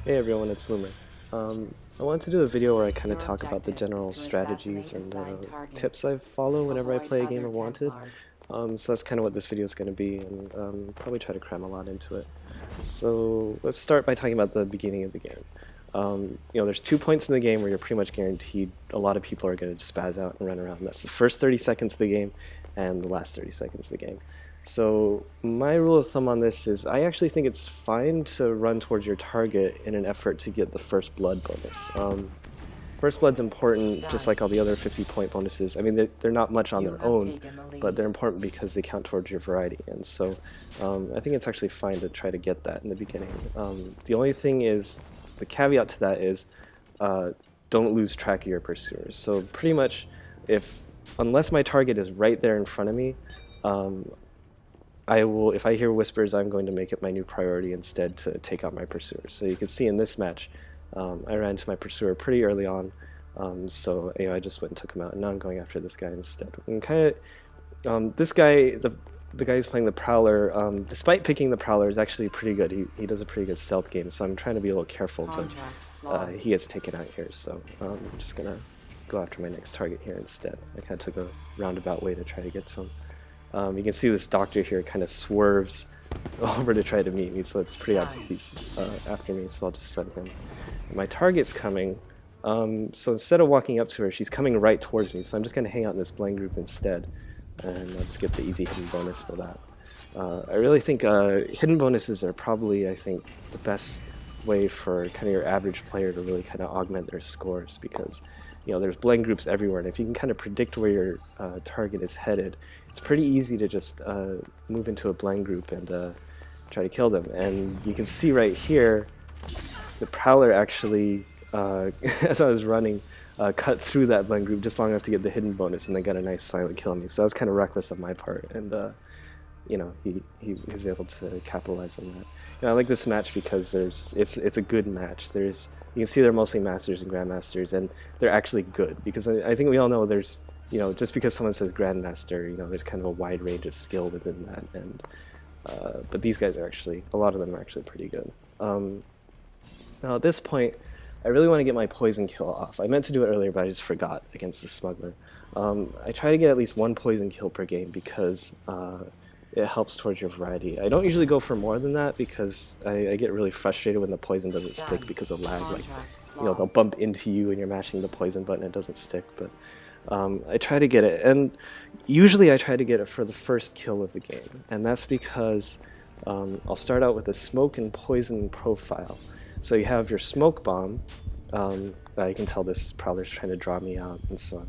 Hey everyone, it's Loomer. I wanted to do a video where I kind of talk about the general strategies and tips I follow whenever I play a game of Wanted. So that's kind of what this video is going to be, and probably try to cram a lot into it. So let's start by talking about the beginning of the game. There's 2 points in the game where you're pretty much guaranteed a lot of people are going to spaz out and run around. That's the first 30 seconds of the game and the last 30 seconds of the game. So my rule of thumb on this is I actually think it's fine to run towards your target in an effort to get the first blood bonus. First blood's important, just like all the other 50-point bonuses. I mean, they're not much on their own, but they're important because they count towards your variety. And so I think it's actually fine to try to get that in the beginning. The only thing is, the caveat to that is don't lose track of your pursuers. So pretty much, unless my target is right there in front of me, if I hear whispers, I'm going to make it my new priority instead to take out my pursuers. So you can see in this match, I ran into my pursuer pretty early on, so I just went and took him out, and now I'm going after this guy instead. And this guy, the guy who's playing the Prowler, despite picking the Prowler, is actually pretty good. He does a pretty good stealth game, so I'm trying to be a little careful, but he gets taken out here, so I'm just going to go after my next target here instead. I kind of took a roundabout way to try to get to him. You can see this doctor here kind of swerves over to try to meet me, so it's pretty obvious he's after me, so I'll just stun him. My target's coming, so instead of walking up to her, she's coming right towards me, so I'm just going to hang out in this blind group instead, and I'll just get the easy hidden bonus for that. I really think hidden bonuses are probably, I think, the best way for kind of your average player to really kind of augment their scores, because there's blind groups everywhere, and if you can kind of predict where your target is headed, it's pretty easy to just move into a blind group and try to kill them. And you can see right here, the Prowler actually, as I was running, cut through that blind group just long enough to get the hidden bonus, and then got a nice silent kill on me. So that was kind of reckless on my part, and he was able to capitalize on that. I like this match because it's a good match. You can see they're mostly masters and grandmasters, and they're actually good, because I think we all know there's, just because someone says grandmaster, there's kind of a wide range of skill within that, and but these guys are actually, a lot of them are actually pretty good. Now at this point, I really want to get my poison kill off. I meant to do it earlier, but I just forgot against the smuggler. I try to get at least one poison kill per game because it helps towards your variety. I don't usually go for more than that because I get really frustrated when the poison doesn't stick because of lag. Like, they'll bump into you and you're mashing the poison button and it doesn't stick. But I try to get it, and usually I try to get it for the first kill of the game, and that's because I'll start out with a smoke and poison profile. So you have your smoke bomb. You can tell this Prowler's trying to draw me out, and so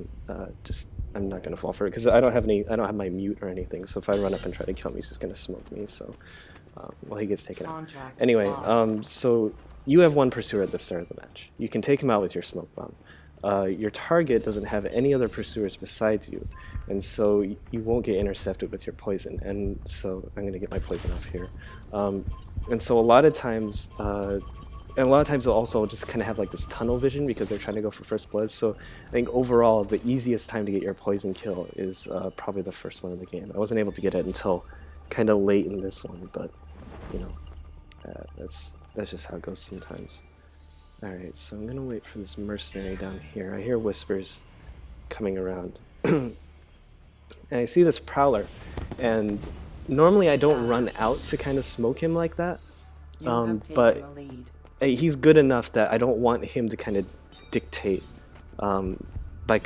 I'm not going to fall for it because I don't have my mute or anything, so if I run up and try to kill him, he's just going to smoke me, so he gets taken out. Anyway, so you have one pursuer at the start of the match. You can take him out with your smoke bomb. Your target doesn't have any other pursuers besides you, and so you won't get intercepted with your poison, and so I'm going to get my poison off here. And so a lot of times they'll also just kind of have like this tunnel vision because they're trying to go for first blood. So I think overall, the easiest time to get your poison kill is probably the first one in the game. I wasn't able to get it until kind of late in this one, but that's just how it goes sometimes. Alright, so I'm gonna wait for this mercenary down here. I hear whispers coming around. And I see this Prowler, and normally I don't run out to kind of smoke him like that, but he's good enough that I don't want him to kind of dictate by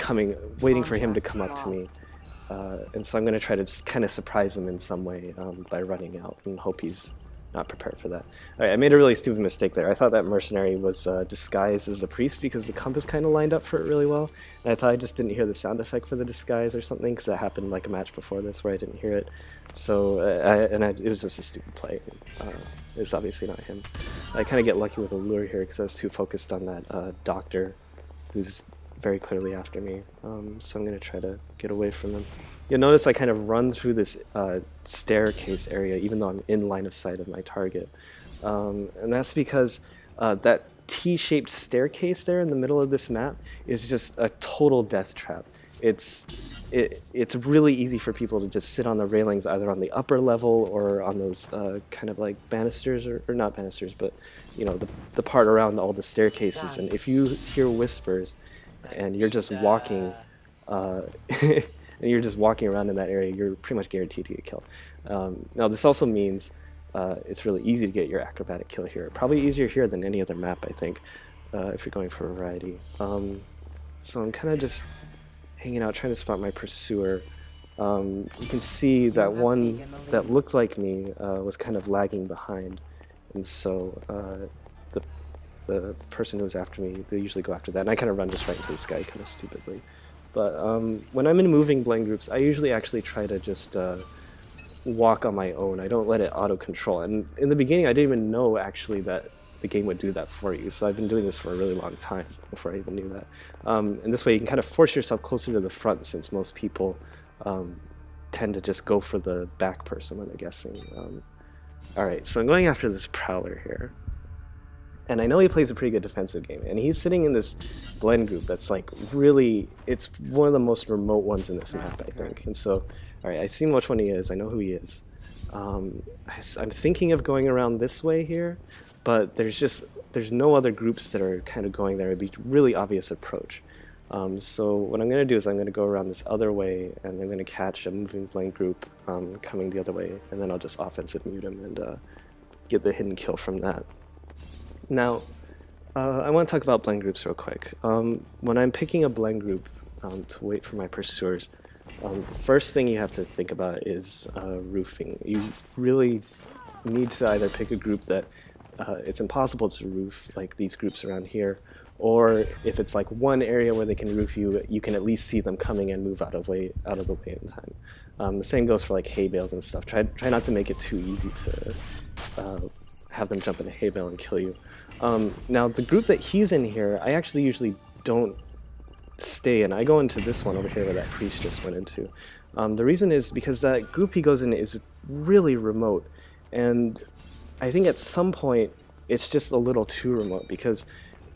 waiting for him to come up to me. And so I'm going to try to just kind of surprise him in some way by running out and hope he's not prepared for that. Alright, I made a really stupid mistake there. I thought that mercenary was disguised as the priest because the compass kind of lined up for it really well. And I thought I just didn't hear the sound effect for the disguise or something, because that happened like a match before this where I didn't hear it. So, it was just a stupid play. It was obviously not him. I kind of get lucky with a lure here because I was too focused on that doctor who's very clearly after me. So I'm going to try to get away from him. You'll notice I kind of run through this staircase area even though I'm in line of sight of my target. And that's because that T-shaped staircase there in the middle of this map is just a total death trap. It's really easy for people to just sit on the railings either on the upper level or on those kind of like banisters, or not banisters, but you know, the part around all the staircases. And if you hear whispers and you're just walking, and you're just walking around in that area, you're pretty much guaranteed to get killed. Now this also means it's really easy to get your acrobatic kill here. Probably easier here than any other map, I think, if you're going for variety. So I'm kind of just hanging out, trying to spot my pursuer. You can see that one that looked like me was kind of lagging behind, and so the person who was after me, they usually go after that, and I kind of run just right into this guy kind of stupidly. But when I'm in moving blend groups, I usually actually try to just walk on my own. I don't let it auto-control, and in the beginning I didn't even know actually that the game would do that for you, so I've been doing this for a really long time before I even knew that. And this way you can kind of force yourself closer to the front, since most people tend to just go for the back person when they're guessing. Alright, so I'm going after this Prowler here. And I know he plays a pretty good defensive game, and he's sitting in this blend group that's like really, it's one of the most remote ones in this map, I think. And so, alright, I see which one he is, I know who he is. I'm thinking of going around this way here, but there's no other groups that are kind of going there. It'd be a really obvious approach. So what I'm going to do is I'm going to go around this other way, and I'm going to catch a moving blend group coming the other way, and then I'll just offensive mute him and get the hidden kill from that. Now, I want to talk about blend groups real quick. When I'm picking a blend group to wait for my pursuers, the first thing you have to think about is roofing. You really need to either pick a group that it's impossible to roof, like these groups around here, or if it's like one area where they can roof you, you can at least see them coming and move out of the way in time. The same goes for like hay bales and stuff. Try not to make it too easy to have them jump in a hay bale and kill you. Now the group that he's in here, I actually usually don't stay in. I go into this one over here where that priest just went into. The reason is because that group he goes in is really remote, and I think at some point it's just a little too remote, because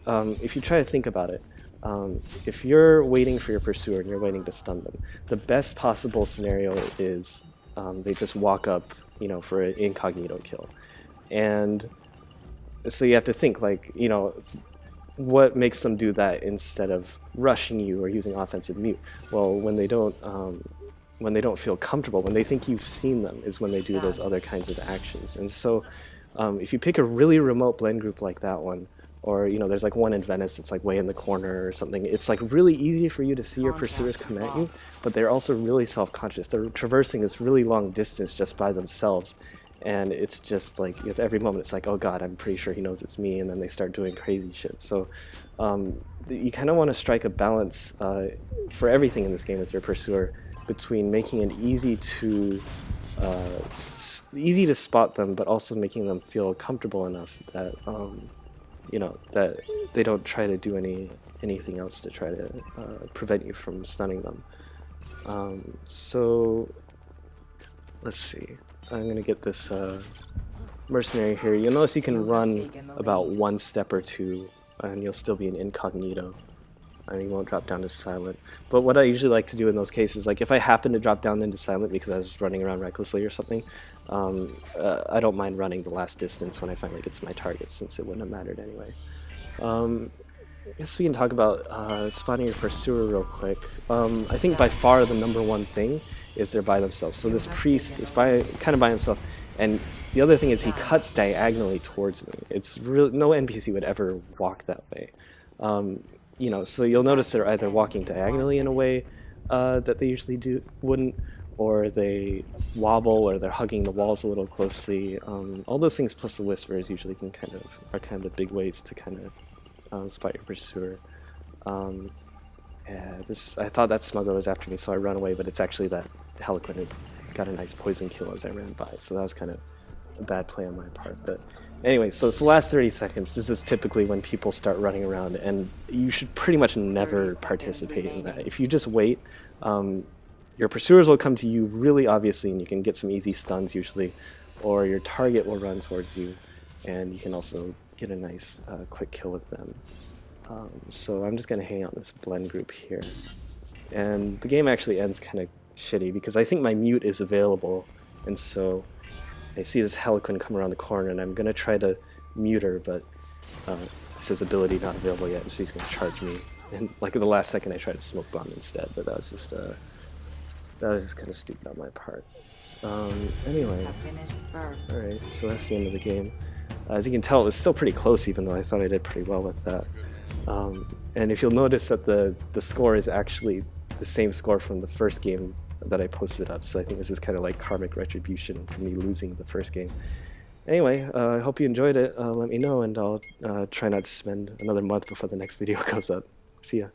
if you try to think about it, if you're waiting for your pursuer and you're waiting to stun them, the best possible scenario is they just walk up, you know, for an incognito kill. And so you have to think, like, you know, what makes them do that instead of rushing you or using offensive mute? Well, when they don't feel comfortable, when they think you've seen them, is when they do those other kinds of actions. And so if you pick a really remote blend group like that one, or, you know, there's like one in Venice that's like way in the corner or something, it's like really easy for you to see your pursuers come at you, but they're also really self-conscious. They're traversing this really long distance just by themselves, and it's just like, with every moment it's like, oh god, I'm pretty sure he knows it's me, and then they start doing crazy shit. So you kind of want to strike a balance for everything in this game with your pursuer, between making it easy to spot them, but also making them feel comfortable enough that you know, that they don't try to do anything else to try to prevent you from stunning them. So let's see. I'm gonna get this mercenary here. You'll notice you can run about one step or two, and you'll still be in incognito, and you won't drop down to silent. But what I usually like to do in those cases, like if I happen to drop down into silent because I was running around recklessly or something, I don't mind running the last distance when I finally get to my target, since it wouldn't have mattered anyway. I guess we can talk about spotting your pursuer real quick. I think by far the #1 thing is they're by themselves. So this priest is kind of by himself, and the other thing is he cuts diagonally towards me. It's really, no NPC would ever walk that way. You know, so you'll notice they're either walking diagonally in a way that they usually wouldn't, or they wobble, or they're hugging the walls a little closely. All those things plus the whispers usually are kind of big ways to kind of spot your pursuer. Yeah, I thought that smuggler was after me, so I ran away, but it's actually that Heliquin had got a nice poison kill as I ran by, so that was kind of a bad play on my part. But anyway, so it's the last 30 seconds. This is typically when people start running around, and you should pretty much never participate in that. If you just wait, your pursuers will come to you really obviously, and you can get some easy stuns usually, or your target will run towards you, and you can also get a nice quick kill with them. So I'm just going to hang out in this blend group here. And the game actually ends kind of shitty, because I think my mute is available, and so I see this Heliquin come around the corner, and I'm going to try to mute her, but it says ability not available yet, so he's going to charge me. And like at the last second, I tried to smoke bomb instead, but that was just kind of stupid on my part. Anyway, alright, so that's the end of the game. As you can tell, it was still pretty close, even though I thought I did pretty well with that. And if you'll notice that the score is actually the same score from the first game that I posted up, so I think this is kind of like karmic retribution for me losing the first game. Anyway, I hope you enjoyed it. Let me know, and I'll try not to spend another month before the next video goes up. See ya.